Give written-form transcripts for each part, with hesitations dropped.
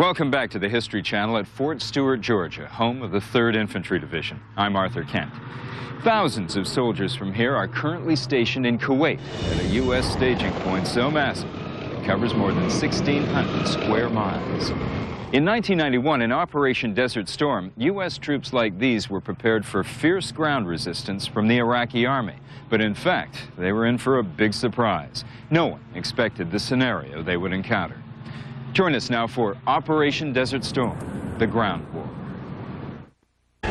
Welcome back to the History Channel at Fort Stewart, Georgia, home of the 3rd Infantry Division. I'm Arthur Kent. Thousands of soldiers from here are currently stationed in Kuwait at a U.S. staging point so massive it covers more than 1,600 square miles. In 1991, in Operation Desert Storm, U.S. troops like these were prepared for fierce ground resistance from the Iraqi army. But in fact, they were in for a big surprise. No one expected the scenario they would encounter. Join us now for Operation Desert Storm, the ground war. 3,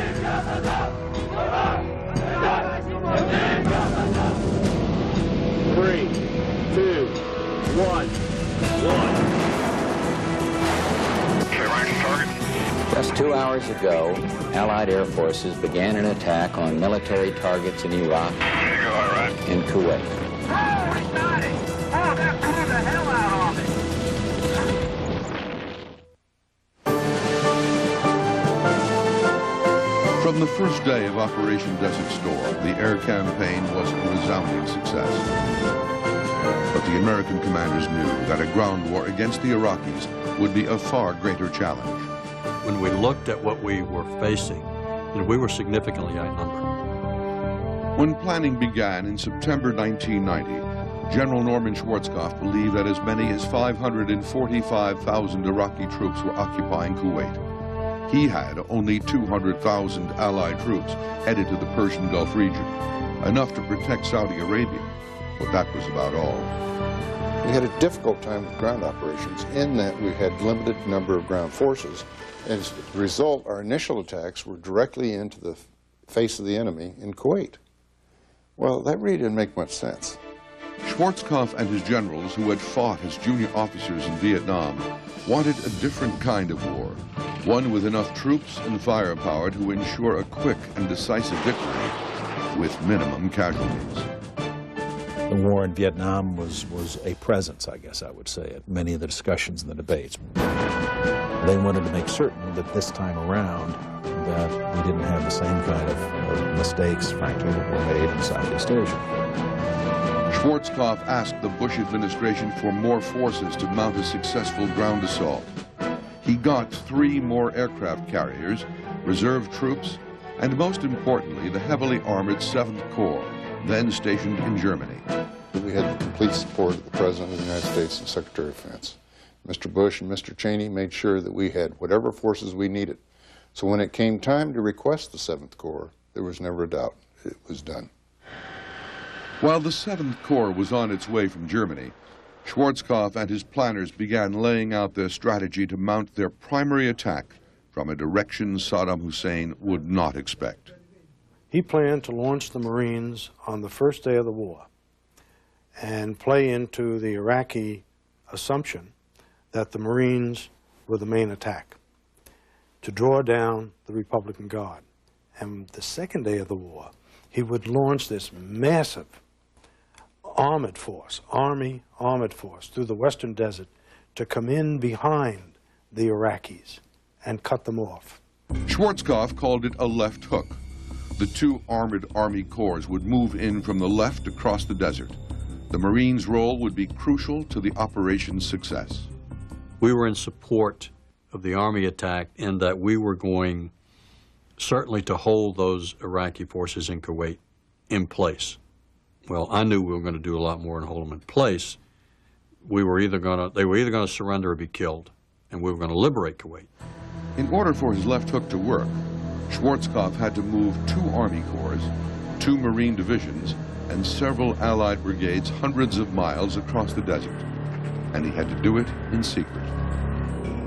2, 1, 1. Just 2 hours ago, Allied air forces began an attack on military targets in Iraq and Kuwait. Oh, we got it! Oh, that blew the hell out of it! From the first day of Operation Desert Storm, the air campaign was a resounding success. But the American commanders knew that a ground war against the Iraqis would be a far greater challenge. When we looked at what we were facing, we were significantly outnumbered. When planning began in September 1990, General Norman Schwarzkopf believed that as many as 545,000 Iraqi troops were occupying Kuwait. He had only 200,000 Allied troops headed to the Persian Gulf region, enough to protect Saudi Arabia, but that was about all. We had a difficult time with ground operations in that we had limited number of ground forces. As a result, our initial attacks were directly into the face of the enemy in Kuwait. Well, that really didn't make much sense. Schwarzkopf and his generals, who had fought as junior officers in Vietnam, wanted a different kind of war, one with enough troops and firepower to ensure a quick and decisive victory with minimum casualties. The war in Vietnam was a presence, I guess I would say, at many of the discussions and the debates. They wanted to make certain that this time around that we didn't have the same kind of mistakes, frankly, that were made in Southeast Asia. Schwarzkopf asked the Bush administration for more forces to mount a successful ground assault. He got 3 more aircraft carriers, reserve troops, and most importantly, the heavily armored 7th Corps, then stationed in Germany. We had the complete support of the President of the United States and Secretary of Defense. Mr. Bush and Mr. Cheney made sure that we had whatever forces we needed. So when it came time to request the 7th Corps, there was never a doubt it was done. While the 7th Corps was on its way from Germany, Schwarzkopf and his planners began laying out their strategy to mount their primary attack from a direction Saddam Hussein would not expect. He planned to launch the Marines on the first day of the war and play into the Iraqi assumption that the Marines were the main attack, to draw down the Republican Guard. And the second day of the war, he would launch this massive armored force, Army armored force, through the western desert to come in behind the Iraqis and cut them off. Schwarzkopf called it a left hook. The 2 armored Army corps would move in from the left across the desert. The Marines' role would be crucial to the operation's success. We were in support of the Army attack in that we were going certainly to hold those Iraqi forces in Kuwait in place. Well, I knew we were going to do a lot more and hold them in place. They were either going to surrender or be killed, and we were going to liberate Kuwait. In order for his left hook to work, Schwarzkopf had to move 2 Army corps, 2 Marine divisions, and several Allied brigades hundreds of miles across the desert. And he had to do it in secret.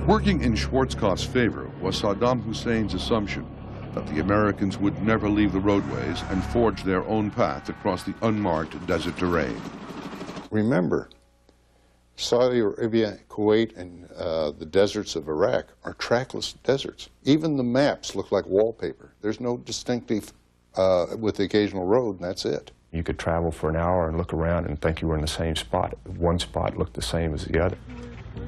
Working in Schwarzkopf's favor was Saddam Hussein's assumption that the Americans would never leave the roadways and forge their own path across the unmarked desert terrain. Remember, Saudi Arabia, Kuwait, and the deserts of Iraq are trackless deserts. Even the maps look like wallpaper. There's no distinctive with the occasional road, and that's it. You could travel for an hour and look around and think you were in the same spot. One spot looked the same as the other.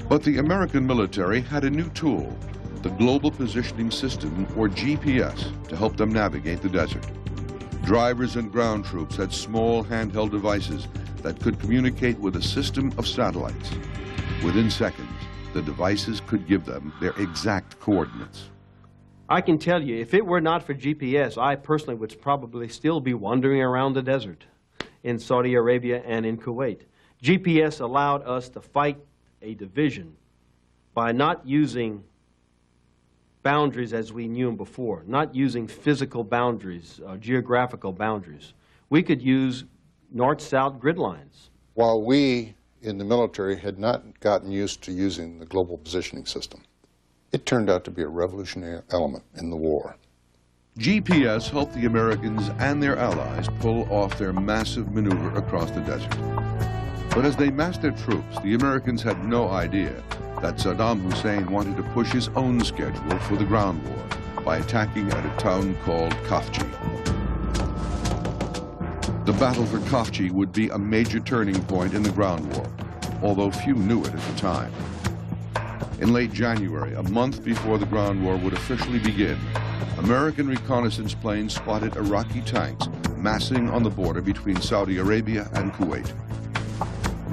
But the American military had a new tool, the Global Positioning System, or GPS, to help them navigate the desert. Drivers and ground troops had small handheld devices that could communicate with a system of satellites. Within seconds, the devices could give them their exact coordinates. I can tell you, if it were not for GPS, I personally would probably still be wandering around the desert in Saudi Arabia and in Kuwait. GPS allowed us to fight a division by not using boundaries as we knew them before, not using physical boundaries, geographical boundaries. We could use north-south grid lines. While we in the military had not gotten used to using the global positioning system, it turned out to be a revolutionary element in the war. GPS helped the Americans and their allies pull off their massive maneuver across the desert. But as they massed their troops, the Americans had no idea that Saddam Hussein wanted to push his own schedule for the ground war by attacking at a town called Khafji. The battle for Khafji would be a major turning point in the ground war, although few knew it at the time. In late January, a month before the ground war would officially begin, American reconnaissance planes spotted Iraqi tanks massing on the border between Saudi Arabia and Kuwait.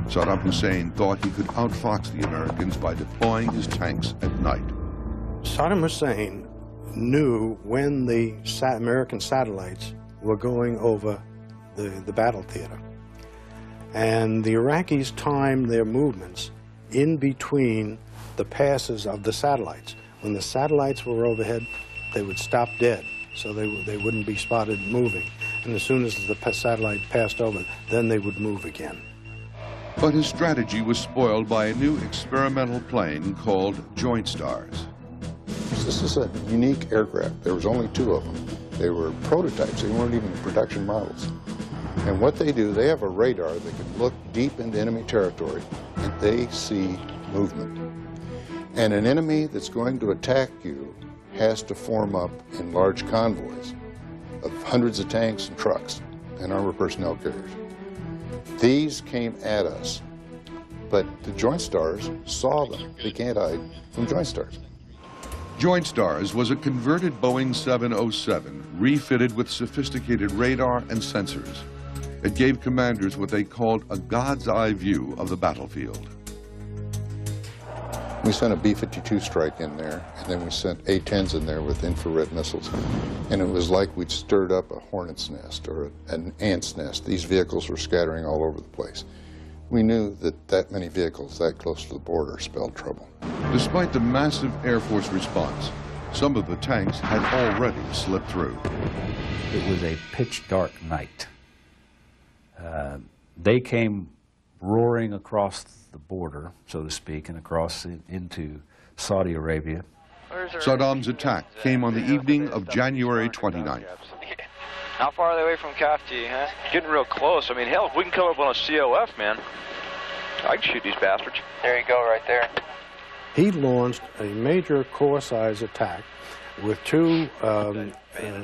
Saddam Hussein thought he could outfox the Americans by deploying his tanks at night. Saddam Hussein knew when the American satellites were going over the battle theater. And the Iraqis timed their movements in between the passes of the satellites. When the satellites were overhead, they would stop dead, so they wouldn't be spotted moving. And as soon as the satellite passed over, then they would move again. But his strategy was spoiled by a new experimental plane called Joint Stars. This is a unique aircraft. There was only 2 of them. They were prototypes. They weren't even production models. And what they do, they have a radar that can look deep into enemy territory, and they see movement. And an enemy that's going to attack you has to form up in large convoys of hundreds of tanks and trucks and armored personnel carriers. These came at us, but the Joint Stars saw them. They can't hide from Joint Stars. Joint Stars was a converted Boeing 707 refitted with sophisticated radar and sensors. It gave commanders what they called a God's eye view of the battlefield. We sent a B-52 strike in there, and then we sent A-10s in there with infrared missiles. And it was like we'd stirred up a hornet's nest or an ant's nest. These vehicles were scattering all over the place. We knew that that many vehicles that close to the border spelled trouble. Despite the massive Air Force response, some of the tanks had already slipped through. It was a pitch dark night. They came roaring across the border, so to speak, and across into Saudi Arabia. Saddam's attack came on the evening of January 29th. How far are they away from Khafji, huh? Getting real close. I mean, hell, if we can come up on a COF, man, I can shoot these bastards. There you go, right there. He launched a major corps-size attack with 2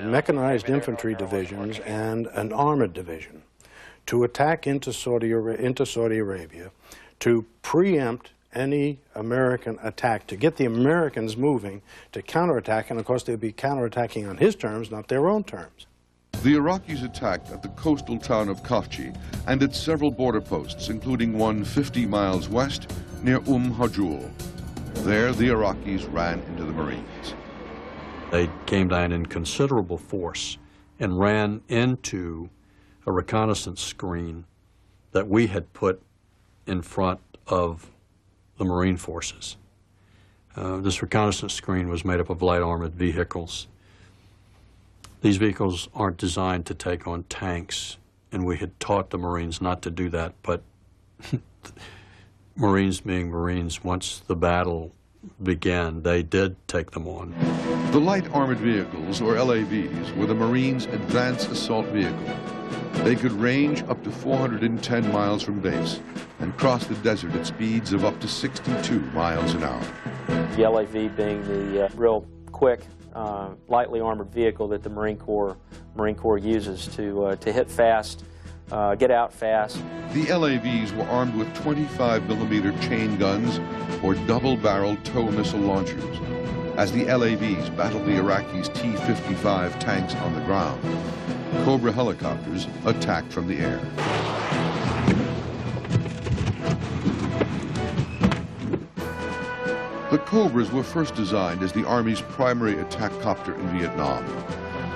mechanized infantry divisions and an armored division to attack into Saudi Arabia, to preempt any American attack, to get the Americans moving to counterattack, and of course they'd be counterattacking on his terms, not their own terms. The Iraqis attacked at the coastal town of Khafji and at several border posts, including one 50 miles west near Hajul. There, the Iraqis ran into the Marines. They came down in considerable force and ran into a reconnaissance screen that we had put in front of the Marine forces. This reconnaissance screen was made up of light armored vehicles. These vehicles aren't designed to take on tanks, and we had taught the Marines not to do that, but Marines being Marines, once the battle began, they did take them on. The light armored vehicles, or LAVs, were the Marines' advanced assault vehicle. They could range up to 410 miles from base and cross the desert at speeds of up to 62 miles an hour. The LAV being the real quick, lightly armored vehicle that the Marine Corps uses to hit fast, get out fast. The LAVs were armed with 25-millimeter chain guns or double-barreled tow missile launchers. As the LAVs battled the Iraqis' T-55 tanks on the ground, Cobra helicopters attacked from the air. Cobras were first designed as the Army's primary attack copter in Vietnam.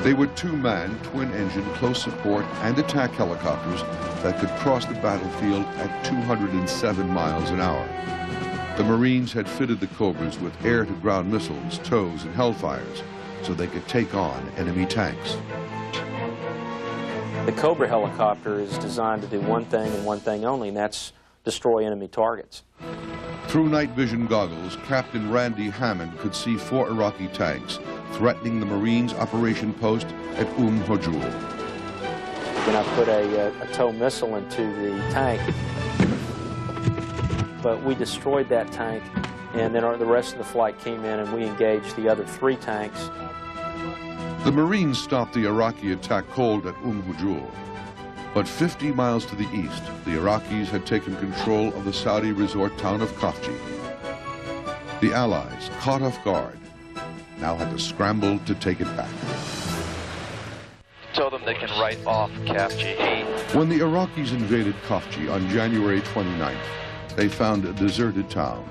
They were two-man, twin-engine, close support and attack helicopters that could cross the battlefield at 207 miles an hour. The Marines had fitted the Cobras with air-to-ground missiles, TOWs, and Hellfires, so they could take on enemy tanks. The Cobra helicopter is designed to do one thing and one thing only, and that's destroy enemy targets. Through night vision goggles, Captain Randy Hammond could see 4 Iraqi tanks threatening the Marines' operation post at Hojul. Then I put a TOW missile into the tank, but we destroyed that tank, and then the rest of the flight came in and we engaged the other 3 tanks. The Marines stopped the Iraqi attack cold at Hojul. But 50 miles to the east, the Iraqis had taken control of the Saudi resort town of Khafji. The Allies, caught off guard, now had to scramble to take it back. Tell them they can write off Khafji. When the Iraqis invaded Khafji on January 29th, they found a deserted town.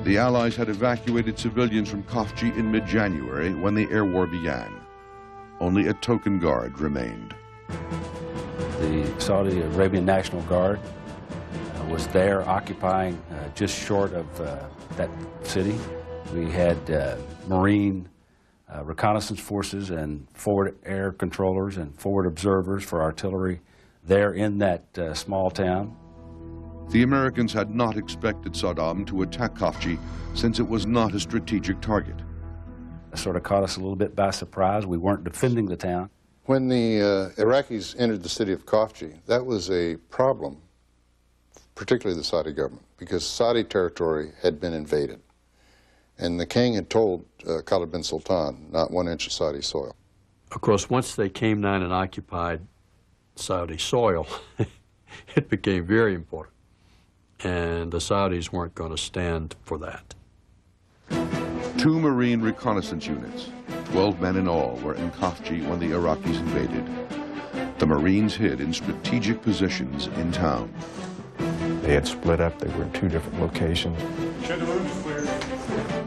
The Allies had evacuated civilians from Khafji in mid-January when the air war began. Only a token guard remained. The Saudi Arabian National Guard was there occupying just short of that city. We had Marine reconnaissance forces and forward air controllers and forward observers for artillery there in that small town. The Americans had not expected Saddam to attack Khafji since it was not a strategic target. It sort of caught us a little bit by surprise. We weren't defending the town. When the Iraqis entered the city of Khafji, that was a problem, particularly the Saudi government, because Saudi territory had been invaded. And the king had told Khalid bin Sultan, not 1 inch of Saudi soil. Of course, once they came down and occupied Saudi soil, it became very important. And the Saudis weren't going to stand for that. 2 Marine reconnaissance units, 12 men in all, were in Khafji when the Iraqis invaded. The Marines hid in strategic positions in town. They had split up. They were in 2 different locations.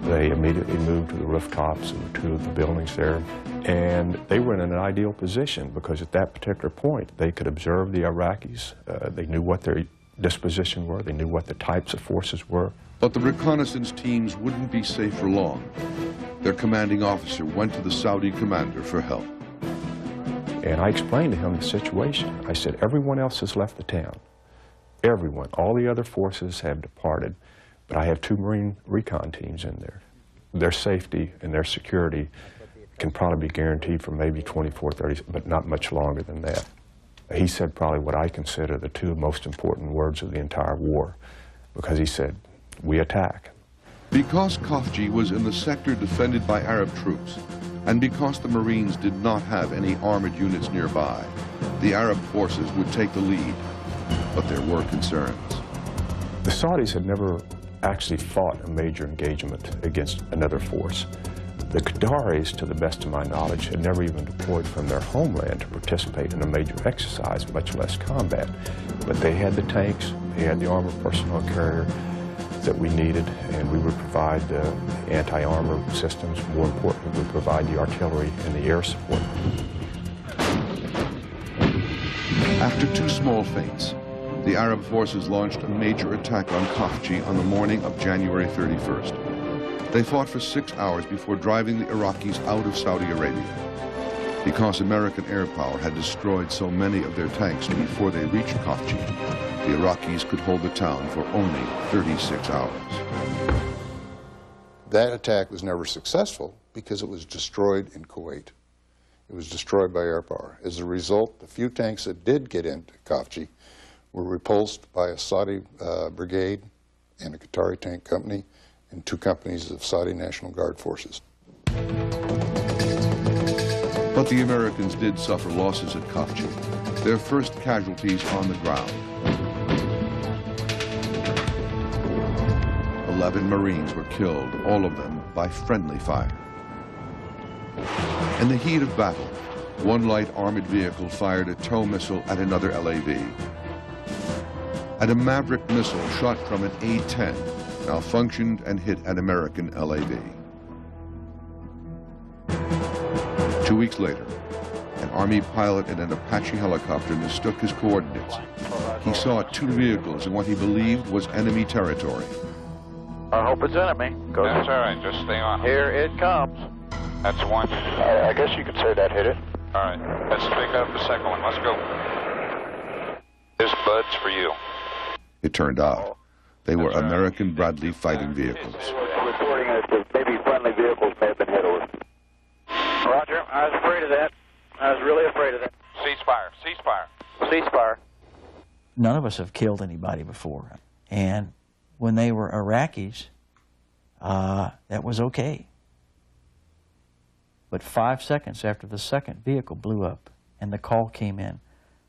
They immediately moved to the rooftops of 2 of the buildings there. And they were in an ideal position because at that particular point, they could observe the Iraqis. They knew what their disposition were. They knew what the types of forces were. But the reconnaissance teams wouldn't be safe for long. Their commanding officer went to the Saudi commander for help. And I explained to him the situation. I said, everyone else has left the town. Everyone. All the other forces have departed. But I have 2 Marine recon teams in there. Their safety and their security can probably be guaranteed for maybe 24, 30, but not much longer than that. He said probably what I consider the 2 most important words of the entire war, because he said, we attack. Because Khafji was in the sector defended by Arab troops, and because the Marines did not have any armored units nearby, the Arab forces would take the lead. But there were concerns. The Saudis had never actually fought a major engagement against another force. The Qataris, to the best of my knowledge, had never even deployed from their homeland to participate in a major exercise, much less combat. But they had the tanks, they had the armored personnel carrier that we needed, and we would provide the anti-armor systems. More importantly, we provide the artillery and the air support. After 2 small feints, the Arab forces launched a major attack on Khafji on the morning of January 31st. They fought for 6 hours before driving the Iraqis out of Saudi Arabia. Because American air power had destroyed so many of their tanks before they reached Khafji, the Iraqis could hold the town for only 36 hours. That attack was never successful because it was destroyed in Kuwait. It was destroyed by air power. As a result, the few tanks that did get into Khafji were repulsed by a Saudi brigade and a Qatari tank company and 2 companies of Saudi National Guard forces. But the Americans did suffer losses at Khafji, their first casualties on the ground. 11 Marines were killed, all of them by friendly fire. In the heat of battle, 1 light armored vehicle fired a TOW missile at another LAV. And a Maverick missile shot from an A-10 malfunctioned and hit an American LAV. 2 weeks later, an Army pilot in an Apache helicopter mistook his coordinates. He saw 2 vehicles in what he believed was enemy territory. I hope it's enemy. That's all right, just stay on. Here it comes. That's one. I guess you could say that hit it. All right, let's pick up the second one. Let's go. This Bud's for you. It turned out they were American Bradley fighting vehicles. Reporting that maybe friendly vehicles may have been hit over. Roger, I was afraid of that. I was really afraid of that. Ceasefire, ceasefire. Ceasefire. None of us have killed anybody before. And when they were Iraqis, that was okay. But 5 seconds after the second vehicle blew up and the call came in,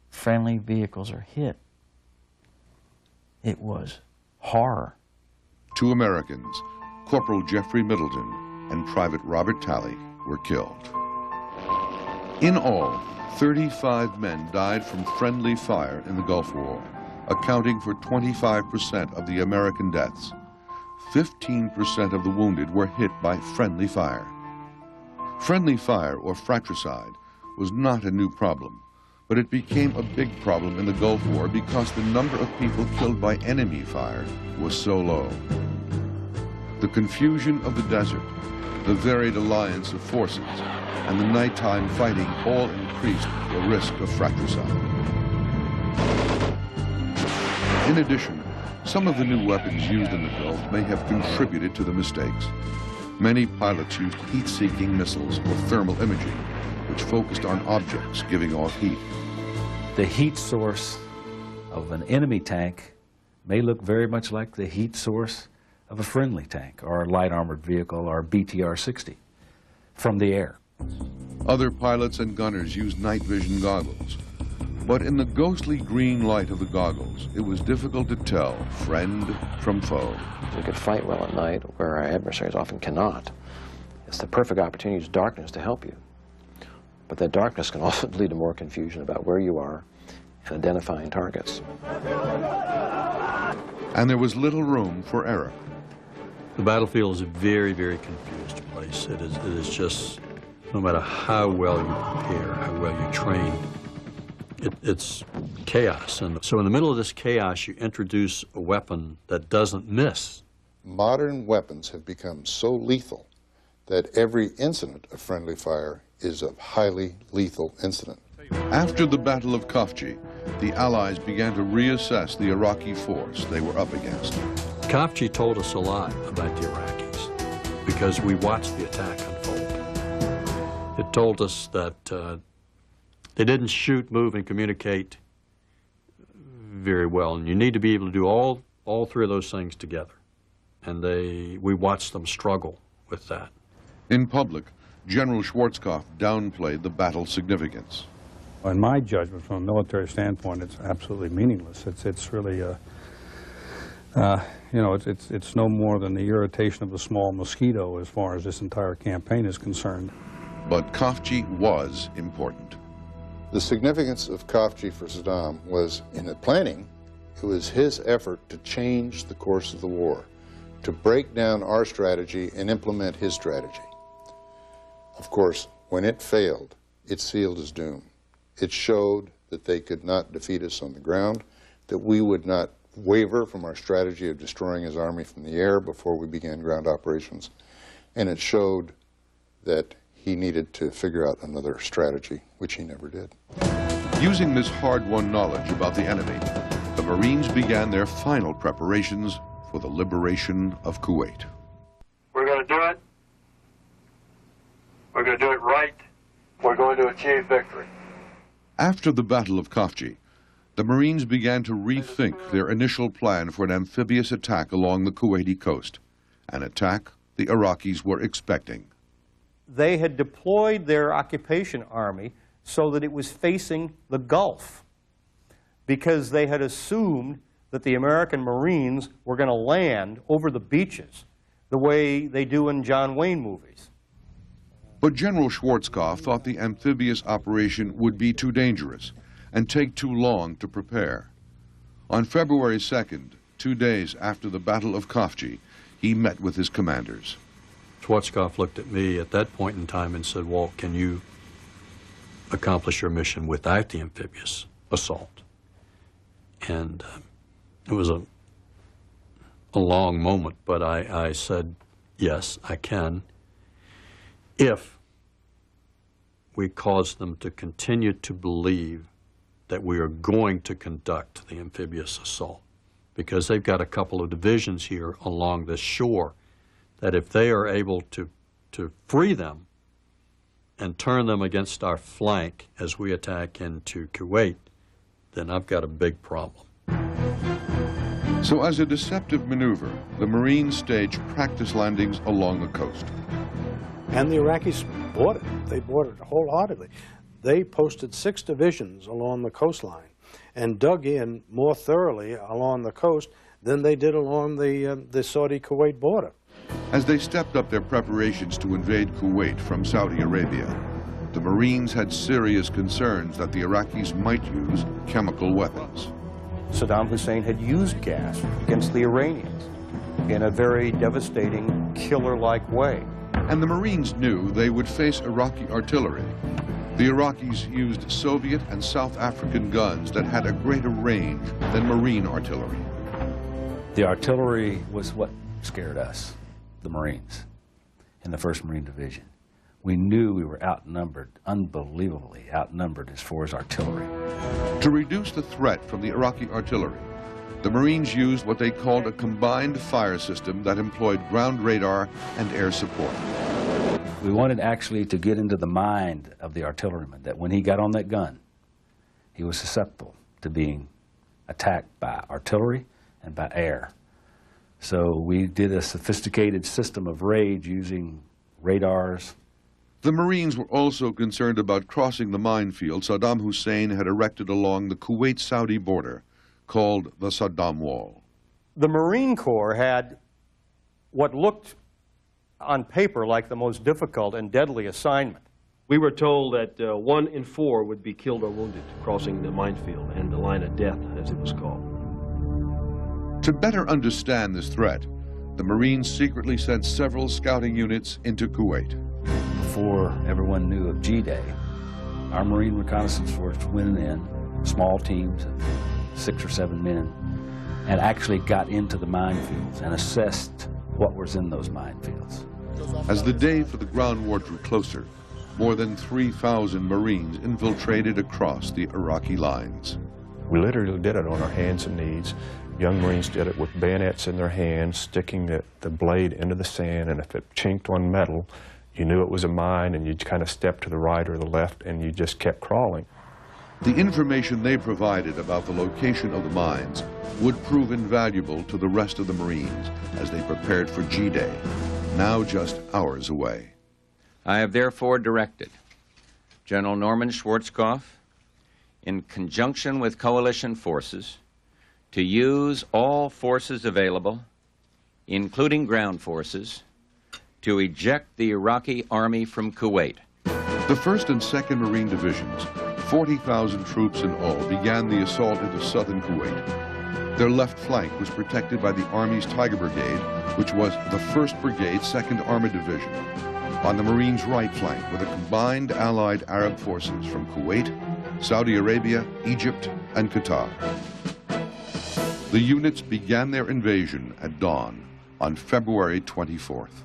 friendly vehicles are hit, it was horror. 2 Americans, Corporal Jeffrey Middleton and Private Robert Talley, were killed. In all, 35 men died from friendly fire in the Gulf War, accounting for 25% of the American deaths. 15% of the wounded were hit by friendly fire. Friendly fire, or fratricide, was not a new problem, but it became a big problem in the Gulf War because the number of people killed by enemy fire was so low. The confusion of the desert, the varied alliance of forces, and the nighttime fighting all increased the risk of fratricide. In addition, some of the new weapons used in the Gulf may have contributed to the mistakes. Many pilots used heat-seeking missiles or thermal imaging, which focused on objects giving off heat. The heat source of an enemy tank may look very much like the heat source of a friendly tank or a light armored vehicle or BTR-60 from the air. Other pilots and gunners used night vision goggles, but in the ghostly green light of the goggles, it was difficult to tell friend from foe. We could fight well at night where our adversaries often cannot. It's the perfect opportunity to use darkness to help you. But that darkness can also lead to more confusion about where you are and identifying targets. And there was little room for error. The battlefield is a very, very confused place. It is just, no matter how well you prepare, how well you train, it's chaos. And so in the middle of this chaos, you introduce a weapon that doesn't miss. Modern weapons have become so lethal that every incident of friendly fire is a highly lethal incident. After the Battle of Khafji, the Allies began to reassess the Iraqi force they were up against. Khafji told us a lot about the Iraqis because we watched the attack unfold. It told us that they didn't shoot, move, and communicate very well, and you need to be able to do all 3 of those things together. And we watched them struggle with that. In public, General Schwarzkopf downplayed the battle's significance. In my judgment, from a military standpoint, it's absolutely meaningless. It's really, you know, it's no more than the irritation of a small mosquito as far as this entire campaign is concerned. But Khafji was important. The significance of Khafji for Saddam was, in the planning, it was his effort to change the course of the war, to break down our strategy and implement his strategy. Of course, when it failed, it sealed his doom. It showed that they could not defeat us on the ground, that we would not waver from our strategy of destroying his army from the air before we began ground operations. And it showed that he needed to figure out another strategy, which he never did. Using this hard-won knowledge about the enemy, the Marines began their final preparations for the liberation of Kuwait. We're going to do it. We're going to do it right. We're going to achieve victory. After the Battle of Khafji, the Marines began to rethink their initial plan for an amphibious attack along the Kuwaiti coast, an attack the Iraqis were expecting. They had deployed their occupation army so that it was facing the Gulf because they had assumed that the American Marines were going to land over the beaches the way they do in John Wayne movies. But General Schwarzkopf thought the amphibious operation would be too dangerous and take too long to prepare. On February 2nd, 2 days after the Battle of Khafji, he met with his commanders. Schwarzkopf looked at me at that point in time and said, Walt, can you accomplish your mission without the amphibious assault? And it was a long moment, but I said, yes, I can, if we cause them to continue to believe that we are going to conduct the amphibious assault, because they've got a couple of divisions here along the shore that if they are able to free them and turn them against our flank as we attack into Kuwait, then I've got a big problem. So as a deceptive maneuver, the Marines staged practice landings along the coast. And the Iraqis bought it. They bought it wholeheartedly. They posted 6 divisions along the coastline and dug in more thoroughly along the coast than they did along the Saudi-Kuwait border. As they stepped up their preparations to invade Kuwait from Saudi Arabia, the Marines had serious concerns that the Iraqis might use chemical weapons. Saddam Hussein had used gas against the Iranians in a very devastating, killer-like way. And the Marines knew they would face Iraqi artillery. The Iraqis used Soviet and South African guns that had a greater range than Marine artillery. The artillery was what scared us, the Marines, in the 1st Marine Division. We knew we were outnumbered, unbelievably outnumbered as far as artillery. To reduce the threat from the Iraqi artillery, the Marines used what they called a combined fire system that employed ground radar and air support. We wanted actually to get into the mind of the artilleryman that when he got on that gun, he was susceptible to being attacked by artillery and by air. So we did a sophisticated system of raids using radars. The Marines were also concerned about crossing the minefield Saddam Hussein had erected along the Kuwait-Saudi border, called the Saddam Wall. The Marine Corps had what looked on paper like the most difficult and deadly assignment. We were told that 1 in 4 would be killed or wounded crossing the minefield and the line of death, as it was called. To better understand this threat, the Marines secretly sent several scouting units into Kuwait. Before everyone knew of G-Day, our Marine reconnaissance force went in, small teams of 6 or 7 men, and actually got into the minefields and assessed what was in those minefields. As the day for the ground war drew closer, more than 3,000 Marines infiltrated across the Iraqi lines. We literally did it on our hands and knees. Young Marines did it with bayonets in their hands, sticking the blade into the sand, and if it chinked on metal, you knew it was a mine, and you'd kind of step to the right or the left, and you just kept crawling. The information they provided about the location of the mines would prove invaluable to the rest of the Marines as they prepared for G-Day, now just hours away. I have therefore directed General Norman Schwarzkopf, in conjunction with coalition forces, to use all forces available, including ground forces, to eject the Iraqi army from Kuwait. The 1st and 2nd Marine Divisions, 40,000 troops in all, began the assault into southern Kuwait. Their left flank was protected by the Army's Tiger Brigade, which was the 1st Brigade, 2nd Armored Division. On the Marines' right flank were the combined Allied Arab forces from Kuwait, Saudi Arabia, Egypt, and Qatar. The units began their invasion at dawn on February 24th.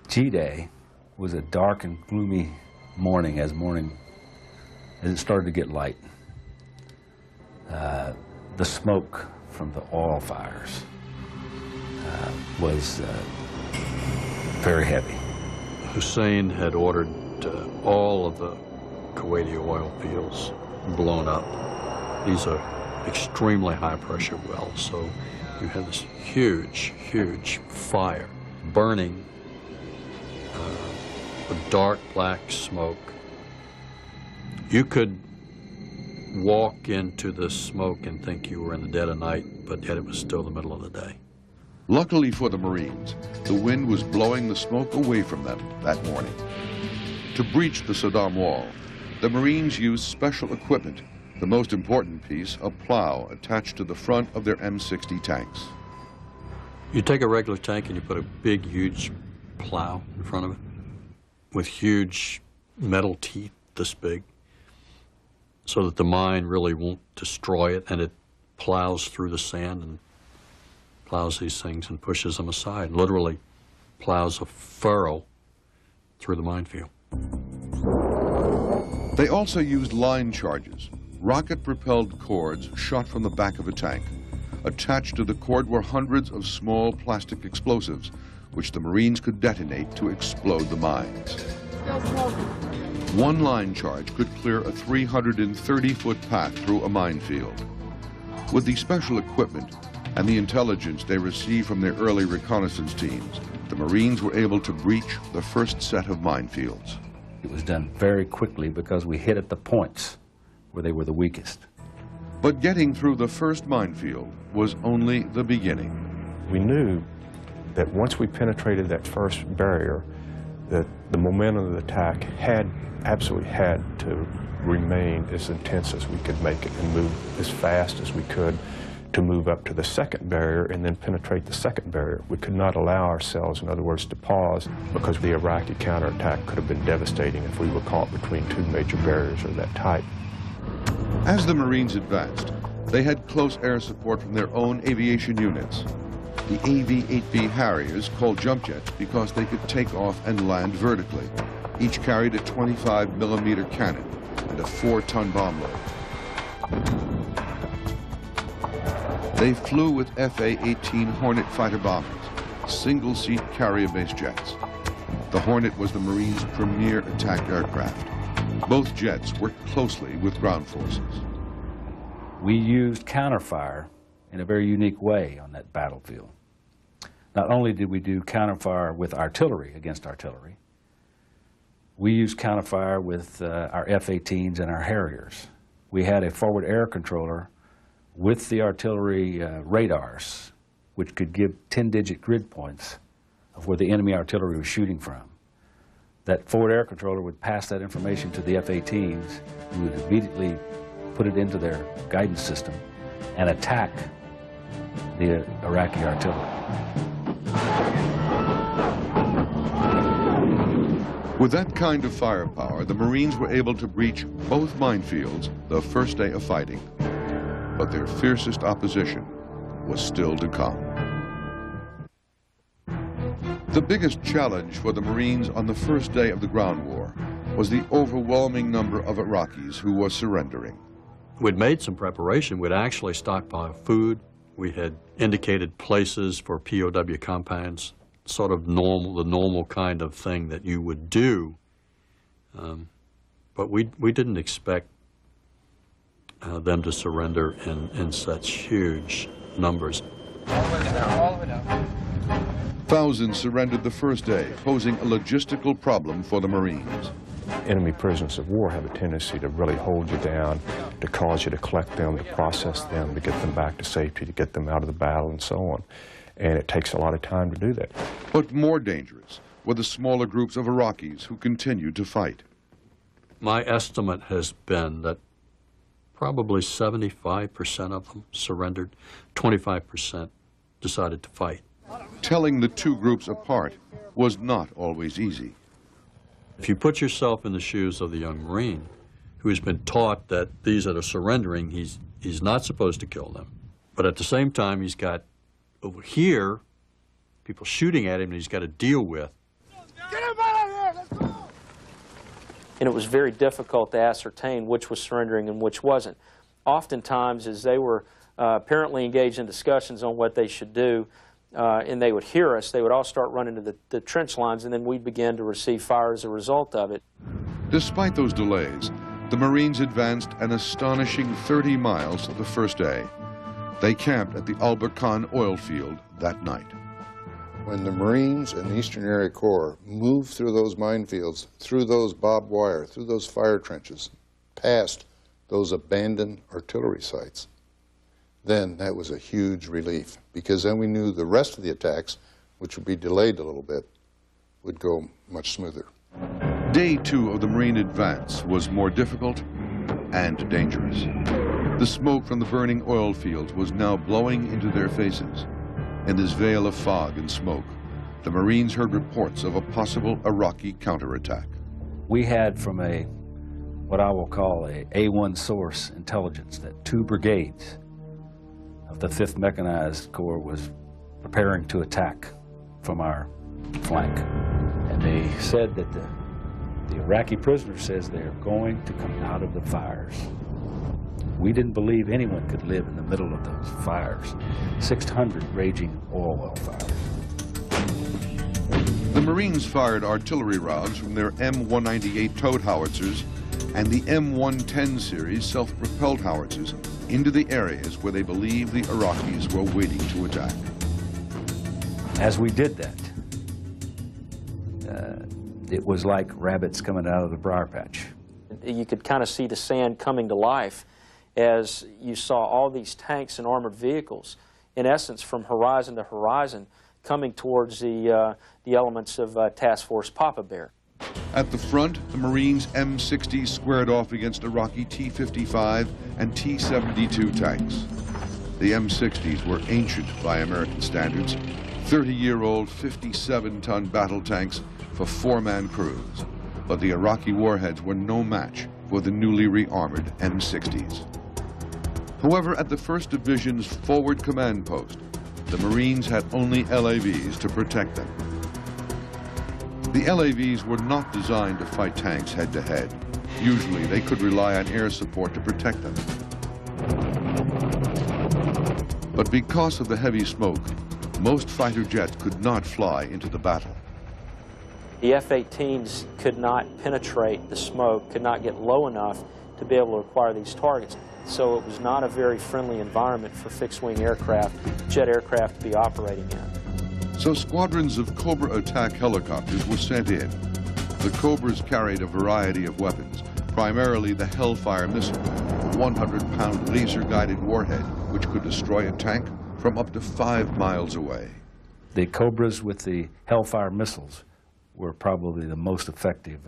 G-Day was a dark and gloomy morning as it started to get light. The smoke from the oil fires was very heavy. Hussein had ordered all of the Kuwaiti oil fields blown up. These are extremely high-pressure wells, so you had this huge, huge fire burning with dark black smoke. You could walk into the smoke and think you were in the dead of night, but yet it was still the middle of the day. Luckily for the Marines, the wind was blowing the smoke away from them that morning. To breach the Saddam Wall, the Marines used special equipment, the most important piece, a plow attached to the front of their M60 tanks. You take a regular tank and you put a big, huge plow in front of it with huge metal teeth this big so that the mine really won't destroy it, and it plows through the sand and plows these things and pushes them aside, literally plows a furrow through the minefield. They also used line charges, rocket-propelled cords shot from the back of a tank. Attached to the cord were hundreds of small plastic explosives, which the Marines could detonate to explode the mines. One line charge could clear a 330-foot path through a minefield. With the special equipment and the intelligence they received from their early reconnaissance teams, the Marines were able to breach the first set of minefields. It was done very quickly because we hit at the points where they were the weakest. But getting through the first minefield was only the beginning. We knew that once we penetrated that first barrier, that the momentum of the attack absolutely had to remain as intense as we could make it and move as fast as we could to move up to the second barrier and then penetrate the second barrier. We could not allow ourselves, in other words, to pause, because the Iraqi counterattack could have been devastating if we were caught between two major barriers of that type. As the Marines advanced, they had close air support from their own aviation units. The AV-8B Harriers, called jump jets because they could take off and land vertically. Each carried a 25-millimeter cannon and a 4-ton bomb load. They flew with FA-18 Hornet fighter bombers, single-seat carrier-based jets. The Hornet was the Marines' premier attack aircraft. Both jets worked closely with ground forces. We used counterfire in a very unique way on that battlefield. Not only did we do counterfire with artillery against artillery, we used counterfire with our F-18s and our Harriers. We had a forward air controller with the artillery radars, which could give 10-digit grid points of where the enemy artillery was shooting from. That forward air controller would pass that information to the F-18s, who would immediately put it into their guidance system and attack the Iraqi artillery. With that kind of firepower, the Marines were able to breach both minefields the first day of fighting. But their fiercest opposition was still to come. The biggest challenge for the Marines on the first day of the ground war was the overwhelming number of Iraqis who were surrendering. We'd made some preparation. We'd actually stockpiled food. We had indicated places for POW compounds, sort of the normal kind of thing that you would do. But we didn't expect them to surrender in such huge numbers. Thousands surrendered the first day, posing a logistical problem for the Marines. Enemy prisoners of war have a tendency to really hold you down, to cause you to collect them, to process them, to get them back to safety, to get them out of the battle, and so on. And it takes a lot of time to do that. But more dangerous were the smaller groups of Iraqis who continued to fight. My estimate has been that probably 75% of them surrendered, 25% decided to fight. Telling the two groups apart was not always easy. If you put yourself in the shoes of the young Marine who has been taught that these that are surrendering, he's not supposed to kill them. But at the same time, he's got over here people shooting at him that he's got to deal with. Get him out of here! Let's go! And it was very difficult to ascertain which was surrendering and which wasn't. Oftentimes, as they were apparently engaged in discussions on what they should do, and they would hear us, they would all start running to the trench lines, and then we'd begin to receive fire as a result of it. Despite those delays, the Marines advanced an astonishing 30 miles the first day. They camped at the Al-Burqan oil field that night. When the Marines and the Eastern Area Corps moved through those minefields, through those barbed wire, through those fire trenches, past those abandoned artillery sites, then that was a huge relief, because then we knew the rest of the attacks, which would be delayed a little bit, would go much smoother. Day 2 of the Marine advance was more difficult and dangerous. The smoke from the burning oil fields was now blowing into their faces. In this veil of fog and smoke, the Marines heard reports of a possible Iraqi counterattack. We had from what I will call a A1 source intelligence that 2 brigades of the 5th Mechanized Corps was preparing to attack from our flank. And they said that the Iraqi prisoner says they're going to come out of the fires. We didn't believe anyone could live in the middle of those fires. 600 raging oil well fires. The Marines fired artillery rounds from their M198 towed howitzers and the M110 series self-propelled howitzers into the areas where they believed the Iraqis were waiting to attack. As we did that, it was like rabbits coming out of the briar patch. You could kind of see the sand coming to life as you saw all these tanks and armored vehicles, in essence, from horizon to horizon, coming towards the elements of Task Force Papa Bear. At the front, the Marines' M60s squared off against Iraqi T-55 and T-72 tanks. The M60s were ancient by American standards, 30-year-old 57-ton battle tanks for 4-man crews. But the Iraqi warheads were no match for the newly re-armored M60s. However, at the 1st Division's forward command post, the Marines had only LAVs to protect them. The LAVs were not designed to fight tanks head-to-head. Usually, they could rely on air support to protect them. But because of the heavy smoke, most fighter jets could not fly into the battle. The F-18s could not penetrate the smoke, could not get low enough to be able to acquire these targets. So it was not a very friendly environment for fixed-wing aircraft, jet aircraft, to be operating in. So squadrons of Cobra attack helicopters were sent in. The Cobras carried a variety of weapons, primarily the Hellfire missile, a 100-pound laser-guided warhead which could destroy a tank from up to 5 miles away. The Cobras with the Hellfire missiles were probably the most effective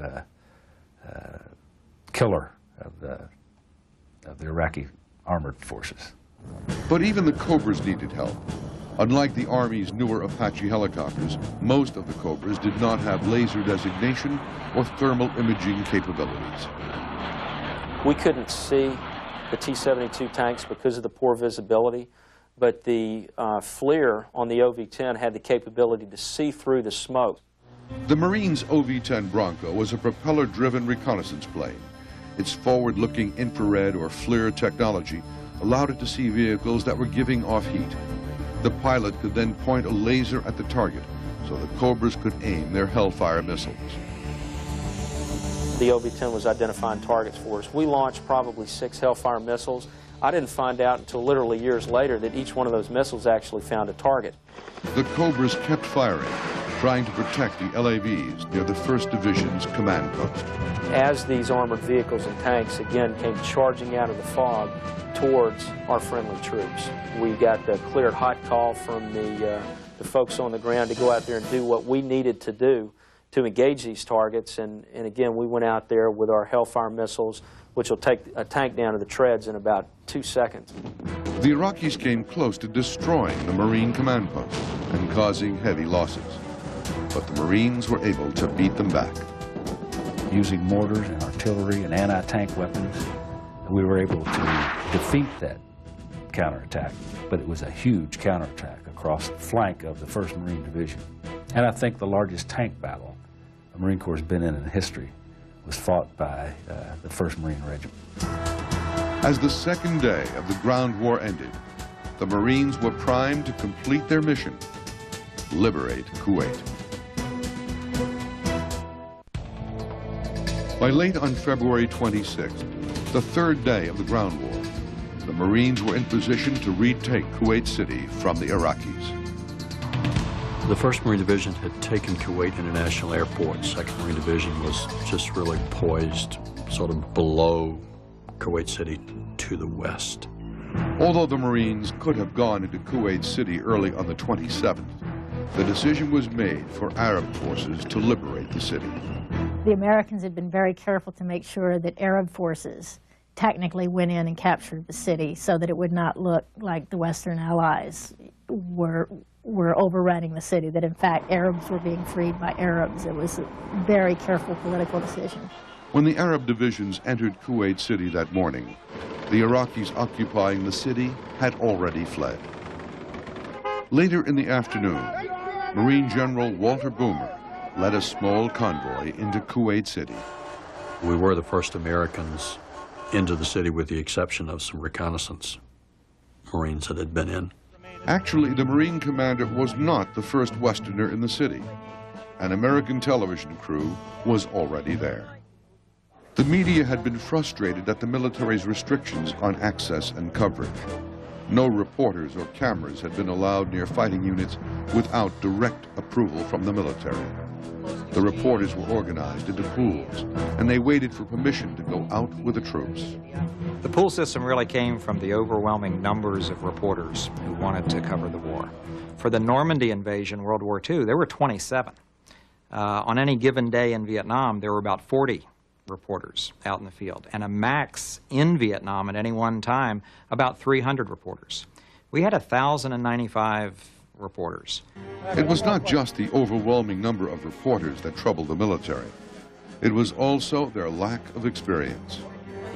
killer of the Iraqi armored forces. But even the Cobras needed help. Unlike the Army's newer Apache helicopters, most of the Cobras did not have laser designation or thermal imaging capabilities. We couldn't see the T-72 tanks because of the poor visibility, but the FLIR on the OV-10 had the capability to see through the smoke. The Marines' OV-10 Bronco was a propeller-driven reconnaissance plane. Its forward-looking infrared or FLIR technology allowed it to see vehicles that were giving off heat. The pilot could then point a laser at the target so the Cobras could aim their Hellfire missiles. The OV-10 was identifying targets for us. We launched probably 6 Hellfire missiles. I didn't find out until literally years later that each one of those missiles actually found a target. The Cobras kept firing, trying to protect the LAVs near the 1st Division's command post. As these armored vehicles and tanks again came charging out of the fog towards our friendly troops, we got the cleared hot call from the folks on the ground to go out there and do what we needed to do to engage these targets. And again, we went out there with our Hellfire missiles, which will take a tank down to the treads in about 2 seconds. The Iraqis came close to destroying the Marine command post and causing heavy losses. But the Marines were able to beat them back. Using mortars and artillery and anti-tank weapons, we were able to defeat that counterattack. But it was a huge counterattack across the flank of the 1st Marine Division. And I think the largest tank battle the Marine Corps has been in history was fought by the 1st Marine Regiment. As the 2nd day of the ground war ended, the Marines were primed to complete their mission, liberate Kuwait. By late on February 26th, the 3rd day of the ground war, the Marines were in position to retake Kuwait City from the Iraqis. The 1st Marine Division had taken Kuwait International Airport. 2nd Marine Division was just really poised sort of below Kuwait City to the west. Although the Marines could have gone into Kuwait City early on the 27th, the decision was made for Arab forces to liberate the city. The Americans had been very careful to make sure that Arab forces technically went in and captured the city so that it would not look like the Western Allies were overrunning the city, that in fact Arabs were being freed by Arabs. It was a very careful political decision. When the Arab divisions entered Kuwait City that morning, the Iraqis occupying the city had already fled. Later in the afternoon, Marine General Walter Boomer led a small convoy into Kuwait City. We were the first Americans into the city with the exception of some reconnaissance Marines that had been in. Actually, the Marine commander was not the first Westerner in the city. An American television crew was already there. The media had been frustrated at the military's restrictions on access and coverage. No reporters or cameras had been allowed near fighting units without direct approval from the military. The reporters were organized into pools, and they waited for permission to go out with the troops. The pool system really came from the overwhelming numbers of reporters who wanted to cover the war. For the Normandy invasion, World War II, there were 27. On any given day in Vietnam, there were about 40 reporters out in the field, and a max in Vietnam at any one time, about 300 reporters. We had 1,095 reporters. It was not just the overwhelming number of reporters that troubled the military. It was also their lack of experience.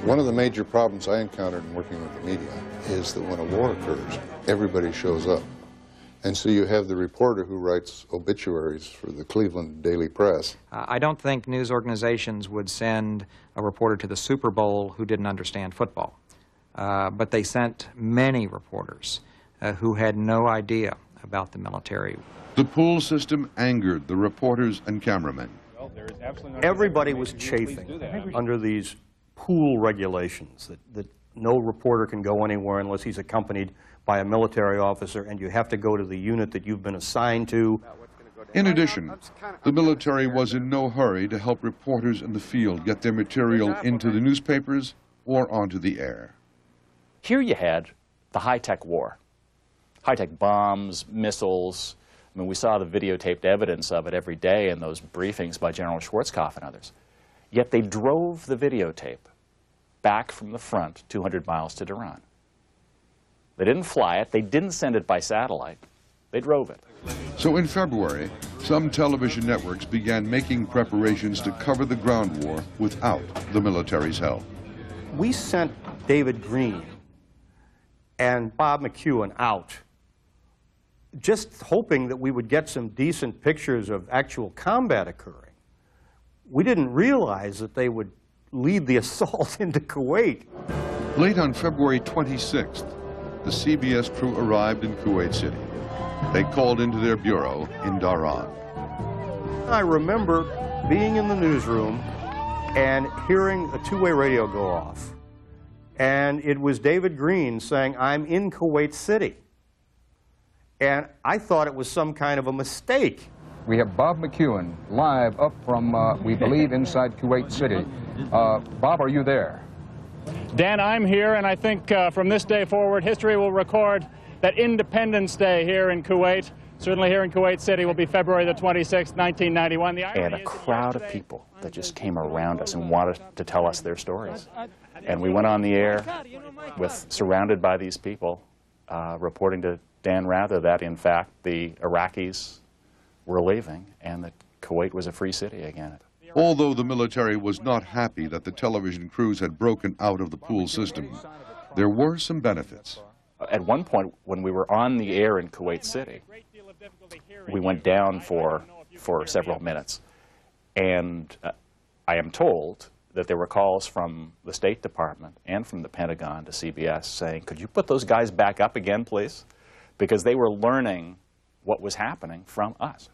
One of the major problems I encountered in working with the media is that when a war occurs, everybody shows up. And so you have the reporter who writes obituaries for the Cleveland Daily Press. I don't think news organizations would send a reporter to the Super Bowl who didn't understand football. But they sent many reporters who had no idea about the military. The pool system angered the reporters and cameramen. Everybody was chafing under these pool regulations that no reporter can go anywhere unless he's accompanied by a military officer, and you have to go to the unit that you've been assigned to. In addition, the military was in no hurry to help reporters in the field get their material into the newspapers or onto the air. Here you had the high-tech war. High-tech bombs, missiles. I mean, we saw the videotaped evidence of it every day in those briefings by General Schwarzkopf and others. Yet they drove the videotape back from the front 200 miles to Tehran. They didn't fly it. They didn't send it by satellite. They drove it. So in February, some television networks began making preparations to cover the ground war without the military's help. We sent David Green and Bob McEwen out, just hoping that we would get some decent pictures of actual combat occurring. We didn't realize that they would lead the assault into Kuwait. Late on February 26th, the CBS crew arrived in Kuwait City. They called into their bureau in Dhahran. I remember being in the newsroom and hearing a two-way radio go off. And it was David Green saying, "I'm in Kuwait City." And I thought it was some kind of a mistake. We have Bob McEwen live up from, we believe, inside Kuwait City. Bob, are you there? Dan, I'm here, and I think from this day forward, history will record that Independence Day here in Kuwait, certainly here in Kuwait City, will be February the 26th, 1991. And a crowd of people that just came around us and wanted to tell us their stories. And we went on the air surrounded by these people, reporting to Dan Rather that, in fact, the Iraqis were leaving and that Kuwait was a free city again. Although the military was not happy that the television crews had broken out of the pool system, there were some benefits. At one point, when we were on the air in Kuwait City, we went down for several minutes. And I am told that there were calls from the State Department and from the Pentagon to CBS saying, "Could you put those guys back up again, please?" Because they were learning what was happening from us.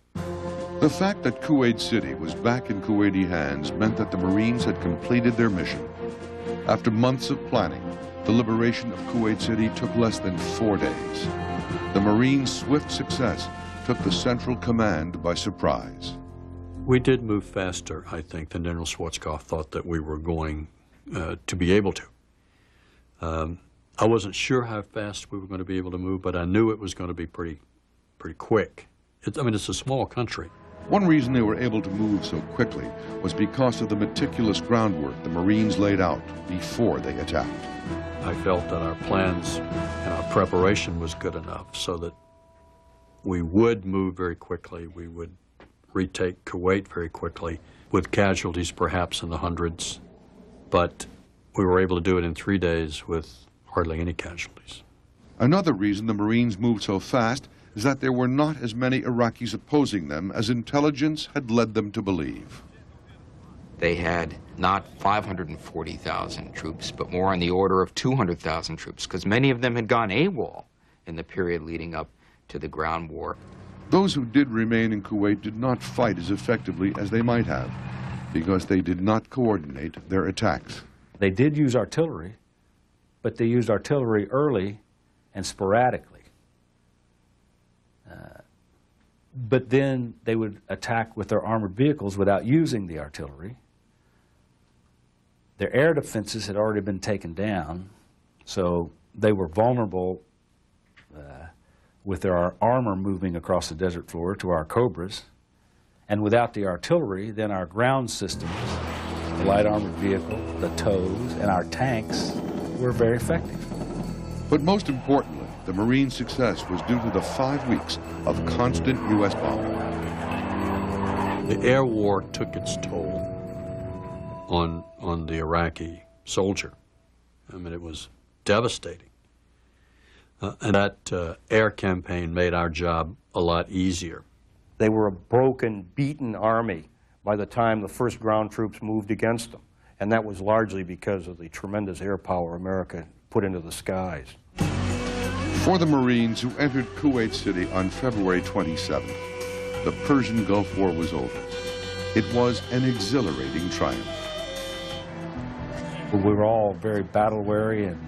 The fact that Kuwait City was back in Kuwaiti hands meant that the Marines had completed their mission. After months of planning, the liberation of Kuwait City took less than 4 days. The Marines' swift success took the Central Command by surprise. We did move faster, I think, than General Schwarzkopf thought that we were going to be able to. I wasn't sure how fast we were going to be able to move, but I knew it was going to be pretty quick. I mean, it's a small country. One reason they were able to move so quickly was because of the meticulous groundwork the Marines laid out before they attacked. I felt that our plans and our preparation was good enough so that we would move very quickly. We would retake Kuwait very quickly, with casualties perhaps in the hundreds, but we were able to do it in 3 days with hardly any casualties. Another reason the Marines moved so fast is that there were not as many Iraqis opposing them as intelligence had led them to believe. They had not 540,000 troops, but more on the order of 200,000 troops, because many of them had gone AWOL in the period leading up to the ground war. Those who did remain in Kuwait did not fight as effectively as they might have, because they did not coordinate their attacks. They did use artillery, but they used artillery early and sporadically. But then they would attack with their armored vehicles without using the artillery. Their air defenses had already been taken down, so they were vulnerable with their armor moving across the desert floor to our Cobras. And without the artillery, then our ground systems, the light armored vehicle, the TOWs, and our tanks were very effective. But most importantly, the Marine success was due to the 5 weeks of constant U.S. bombing. The air war took its toll on the Iraqi soldier. I mean, it was devastating. And that air campaign made our job a lot easier. They were a broken, beaten army by the time the first ground troops moved against them. And that was largely because of the tremendous air power America put into the skies. For the Marines who entered Kuwait City on February 27th, the Persian Gulf War was over. It was an exhilarating triumph. We were all very battle-weary and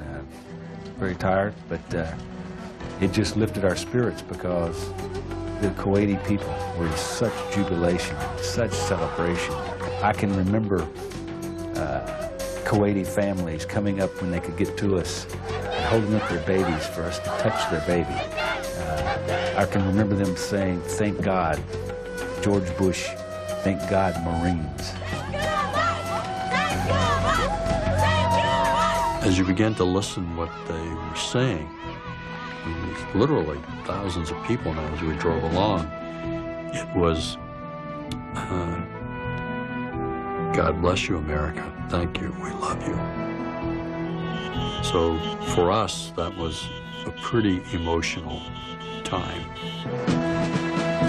very tired, but it just lifted our spirits because the Kuwaiti people were in such jubilation, such celebration. I can remember Kuwaiti families coming up when they could get to us and holding up their babies for us to touch their baby. I can remember them saying, "Thank God, George Bush, thank God, Marines." As you began to listen what they were saying, it was literally thousands of people now as we drove along. It was, God bless you, America. Thank you. We love you. So for us, that was a pretty emotional time.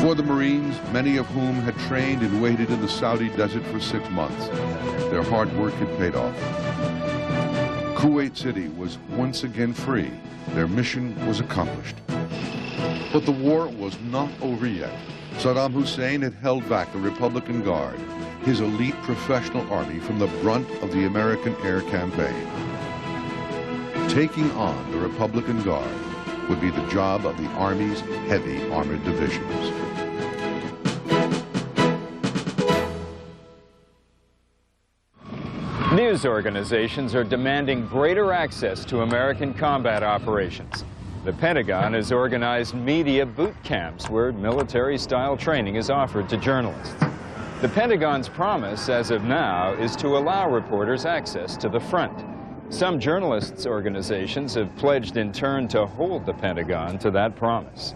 For the Marines, many of whom had trained and waited in the Saudi desert for 6 months, their hard work had paid off. Kuwait City was once again free. Their mission was accomplished. But the war was not over yet. Saddam Hussein had held back the Republican Guard, his elite professional army, from the brunt of the American air campaign. Taking on the Republican Guard would be the job of the Army's heavy armored divisions. News organizations are demanding greater access to American combat operations. The Pentagon has organized media boot camps where military-style training is offered to journalists. The Pentagon's promise, as of now, is to allow reporters access to the front. Some journalists' organizations have pledged in turn to hold the Pentagon to that promise.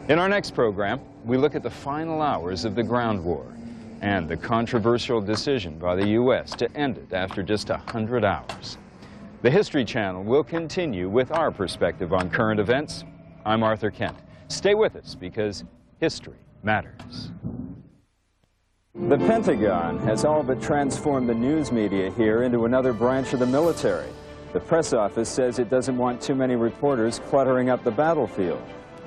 In our next program, we look at the final hours of the ground war and the controversial decision by the U.S. to end it after just 100 hours. The History Channel will continue with our perspective on current events. I'm Arthur Kent. Stay with us because history matters. The Pentagon has all but transformed the news media here into another branch of the military. The press office says it doesn't want too many reporters cluttering up the battlefield.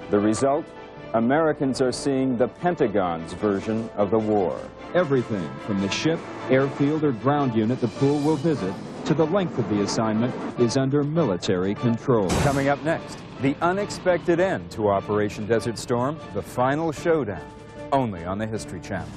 The result? Americans are seeing the Pentagon's version of the war. Everything from the ship, airfield, or ground unit the pool will visit to the length of the assignment is under military control. Coming up next, the unexpected end to Operation Desert Storm, the final showdown, only on the History Channel.